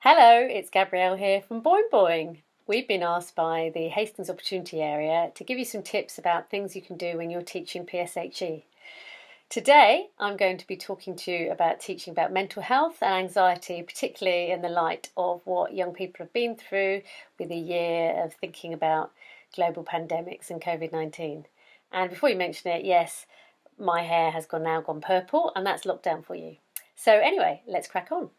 Hello, it's Gabrielle here from Boingboing. We've been asked by the Hastings Opportunity Area to give you some tips about things you can do when you're teaching PSHE. Today, I'm going to be talking to you about teaching about mental health and anxiety, particularly in the light of what young people have been through with a year of thinking about global pandemics and COVID-19. And before you mention it, yes, my hair has now gone purple, and that's lockdown for you. So anyway, let's crack on.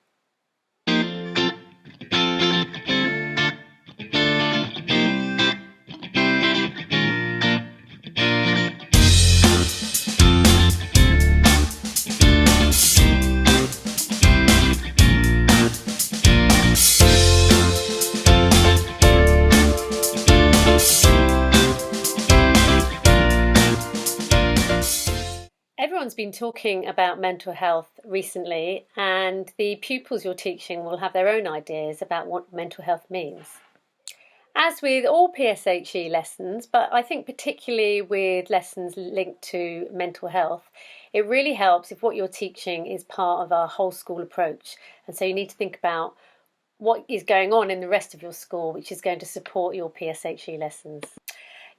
Everyone's been talking about mental health recently, and the pupils you're teaching will have their own ideas about what mental health means. As with all PSHE lessons, but I think particularly with lessons linked to mental health, it really helps if what you're teaching is part of our whole school approach. And so you need to think about what is going on in the rest of your school, which is going to support your PSHE lessons.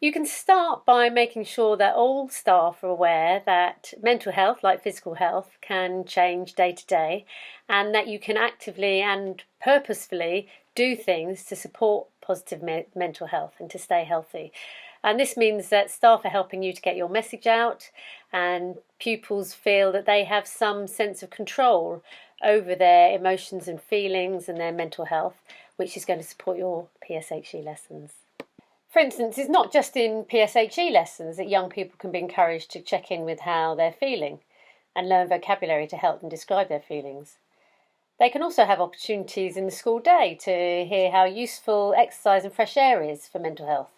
You can start by making sure that all staff are aware that mental health, like physical health, can change day to day, and that you can actively and purposefully do things to support positive mental health and to stay healthy. And this means that staff are helping you to get your message out, and pupils feel that they have some sense of control over their emotions and feelings and their mental health, which is going to support your PSHE lessons. For instance, it's not just in PSHE lessons that young people can be encouraged to check in with how they're feeling and learn vocabulary to help them describe their feelings. They can also have opportunities in the school day to hear how useful exercise and fresh air is for mental health.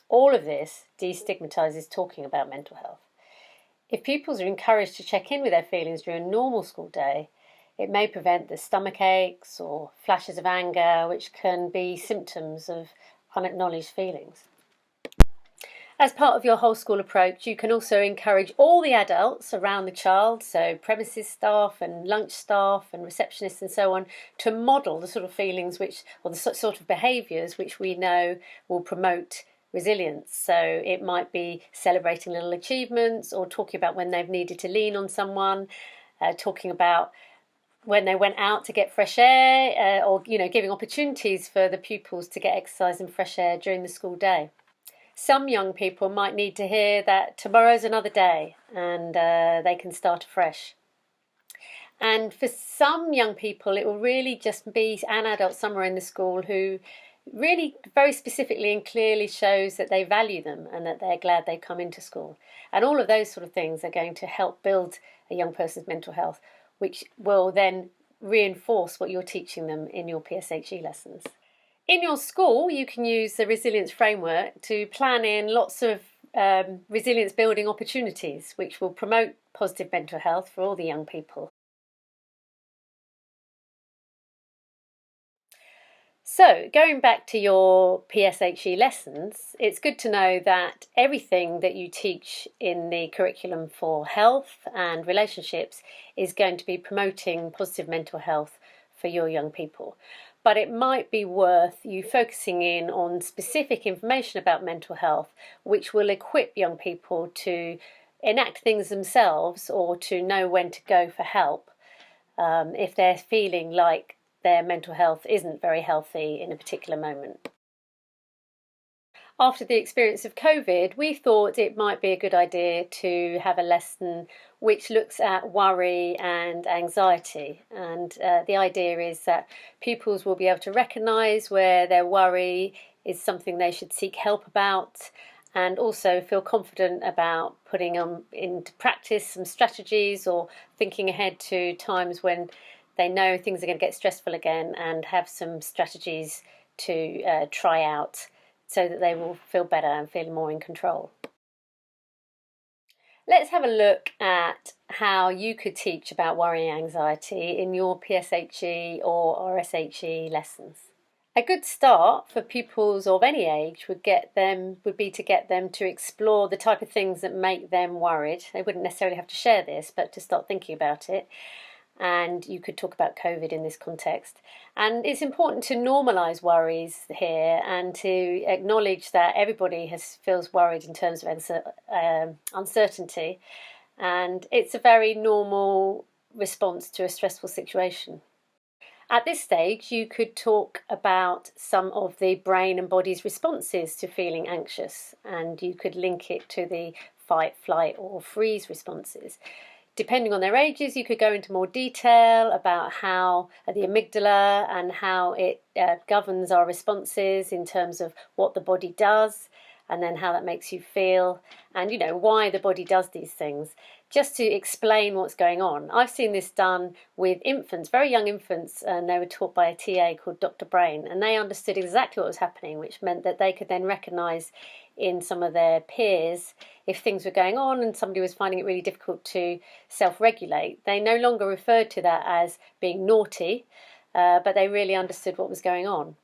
All of this destigmatises talking about mental health. If pupils are encouraged to check in with their feelings during a normal school day, it may prevent the stomach aches or flashes of anger, which can be symptoms of unacknowledged feelings. As part of your whole school approach, you can also encourage all the adults around the child, so premises staff and lunch staff and receptionists and so on, to model the sort of feelings or the sort of behaviours which we know will promote resilience. So it might be celebrating little achievements, or talking about when they've needed to lean on someone, talking about when they went out to get fresh air, or giving opportunities for the pupils to get exercise and fresh air during the school day. Some young people might need to hear that tomorrow's another day and they can start afresh. And for some young people, it will really just be an adult somewhere in the school who really very specifically and clearly shows that they value them and that they're glad they've come into school. And all of those sort of things are going to help build a young person's mental health, which will then reinforce what you're teaching them in your PSHE lessons. In your school, you can use the resilience framework to plan in lots of resilience building opportunities, which will promote positive mental health for all the young people. So, going back to your PSHE lessons, it's good to know that everything that you teach in the curriculum for health and relationships is going to be promoting positive mental health for your young people. But it might be worth you focusing in on specific information about mental health, which will equip young people to enact things themselves or to know when to go for help if they're feeling like their mental health isn't very healthy in a particular moment. After the experience of COVID, we thought it might be a good idea to have a lesson which looks at worry and anxiety. And the idea is that pupils will be able to recognise where their worry is something they should seek help about, and also feel confident about putting into practice some strategies or thinking ahead to times when they know things are going to get stressful again, and have some strategies to try out so that they will feel better and feel more in control. Let's have a look at how you could teach about worry and anxiety in your PSHE or RSHE lessons. A good start for pupils of any age would be to get them to explore the type of things that make them worried. They wouldn't necessarily have to share this, but to start thinking about it. and you could talk about COVID in this context. And it's important to normalise worries here and to acknowledge that everybody feels worried in terms of uncertainty, and it's a very normal response to a stressful situation. At this stage, you could talk about some of the brain and body's responses to feeling anxious, and you could link it to the fight, flight, or freeze responses. Depending on their ages, you could go into more detail about how the amygdala and how it governs our responses in terms of what the body does, and then how that makes you feel, and why the body does these things, just to explain what's going on. I've seen this done with infants, very young infants, and they were taught by a TA called Dr. Brain, and they understood exactly what was happening, which meant that they could then recognise in some of their peers if things were going on and somebody was finding it really difficult to self-regulate. They no longer referred to that as being naughty, but they really understood what was going on.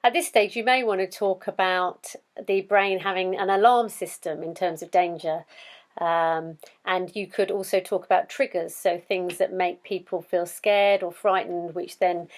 At this stage, you may want to talk about the brain having an alarm system in terms of danger. And you could also talk about triggers, so things that make people feel scared or frightened, which then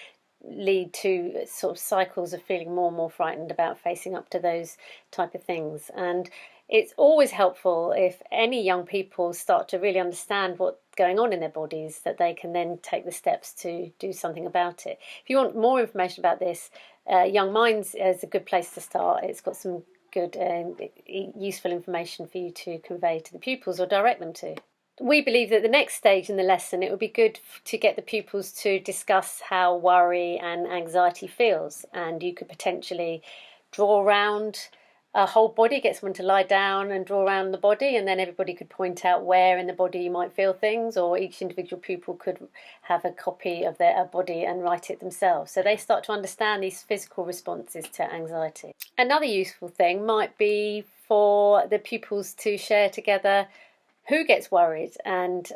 lead to sort of cycles of feeling more and more frightened about facing up to those type of things. And it's always helpful if any young people start to really understand what's going on in their bodies, that they can then take the steps to do something about it. If you want more information about this, Young Minds is a good place to start. It's got some good and useful information for you to convey to the pupils or direct them to. We believe that the next stage in the lesson, it would be good to get the pupils to discuss how worry and anxiety feels, and you could potentially draw around a whole body, get someone to lie down and draw around the body, and then everybody could point out where in the body you might feel things, or each individual pupil could have a copy of their body and write it themselves. So they start to understand these physical responses to anxiety. Another useful thing might be for the pupils to share together who gets worried, and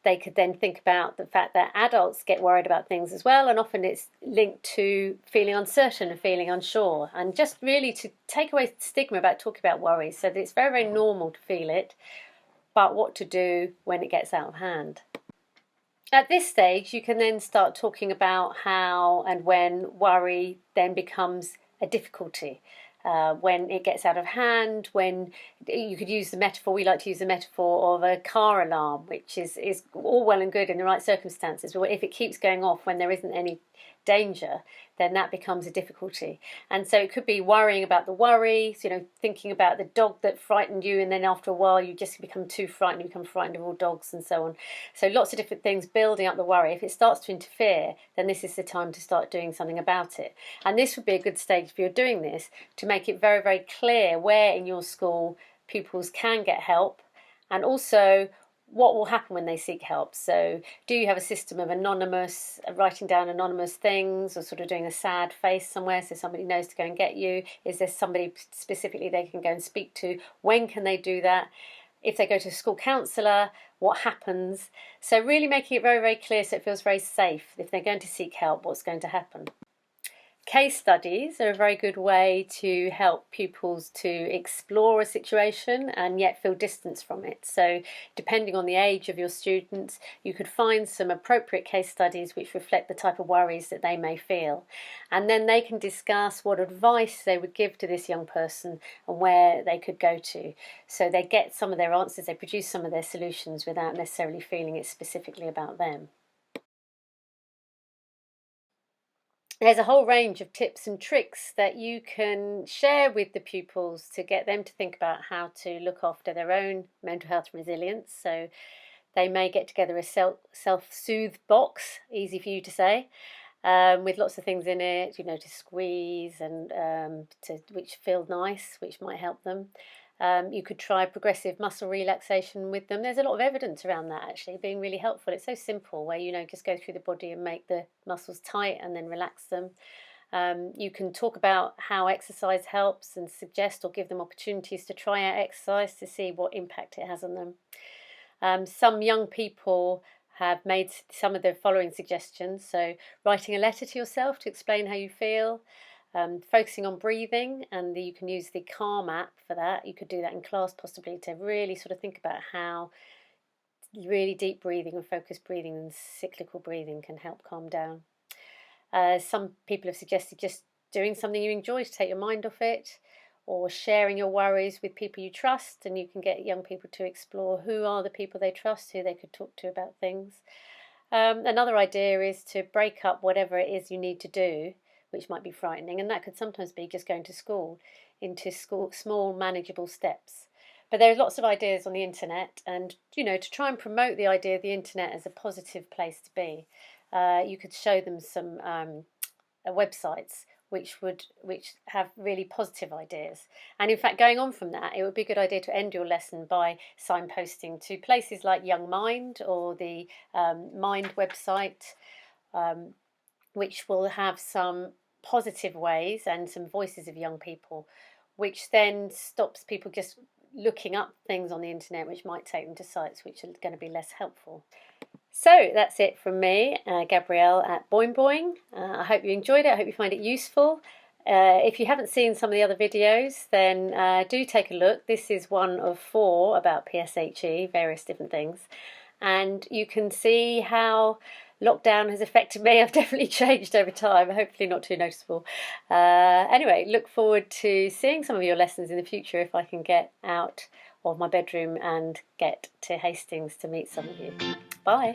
they could then think about the fact that adults get worried about things as well, and often it's linked to feeling uncertain and feeling unsure, and just really to take away the stigma about talking about worries, so that it's very, very normal to feel it, but what to do when it gets out of hand. At this stage, you can then start talking about how and when worry then becomes a difficulty. When it gets out of hand, when you could use the metaphor, we like to use the metaphor of a car alarm, which is all well and good in the right circumstances, but if it keeps going off when there isn't any danger, then that becomes a difficulty. And so it could be worrying about the worry, thinking about the dog that frightened you, and then after a while you just become too frightened, you become frightened of all dogs and so on. So lots of different things building up the worry. If it starts to interfere, then this is the time to start doing something about it. And this would be a good stage if you're doing this to make it very, very clear where in your school pupils can get help, and also what will happen when they seek help. So do you have a system of writing down anonymous things, or sort of doing a sad face somewhere so somebody knows to go and get you? Is there somebody specifically they can go and speak to? When can they do that? If they go to a school counsellor, what happens? So really making it very, very clear so it feels very safe. If they're going to seek help, what's going to happen? Case studies are a very good way to help pupils to explore a situation and yet feel distance from it. So depending on the age of your students, you could find some appropriate case studies which reflect the type of worries that they may feel. And then they can discuss what advice they would give to this young person and where they could go to. So they get some of their answers, they produce some of their solutions without necessarily feeling it's specifically about them. There's a whole range of tips and tricks that you can share with the pupils to get them to think about how to look after their own mental health resilience. So they may get together a self-soothe box, easy for you to say, with lots of things in it, to squeeze and which feel nice, which might help them. You could try progressive muscle relaxation with them. There's a lot of evidence around that actually being really helpful. It's so simple, where just go through the body and make the muscles tight and then relax them. You can talk about how exercise helps and suggest or give them opportunities to try out exercise to see what impact it has on them. Some young people have made some of the following suggestions. So writing a letter to yourself to explain how you feel. Focusing on breathing, and you can use the Calm app for that. You could do that in class possibly to really sort of think about how really deep breathing and focused breathing and cyclical breathing can help calm down. Some people have suggested just doing something you enjoy to take your mind off it, or sharing your worries with people you trust, and you can get young people to explore who are the people they trust, who they could talk to about things. Another idea is to break up whatever it is you need to do, which might be frightening, and that could sometimes be just going to school, into small manageable steps. But there's lots of ideas on the internet, and to try and promote the idea of the internet as a positive place to be, you could show them some websites which have really positive ideas. And in fact, going on from that, it would be a good idea to end your lesson by signposting to places like Young Mind or the Mind website, which will have some positive ways and some voices of young people, which then stops people just looking up things on the internet which might take them to sites which are going to be less helpful. So that's it from me, Gabrielle at Boingboing. I hope you enjoyed it. I hope you find it useful. If you haven't seen some of the other videos, then do take a look. This is one of 4 about PSHE, various different things. And you can see how lockdown has affected me. I've definitely changed over time, hopefully not too noticeable. Anyway, look forward to seeing some of your lessons in the future if I can get out of my bedroom and get to Hastings to meet some of you. Bye.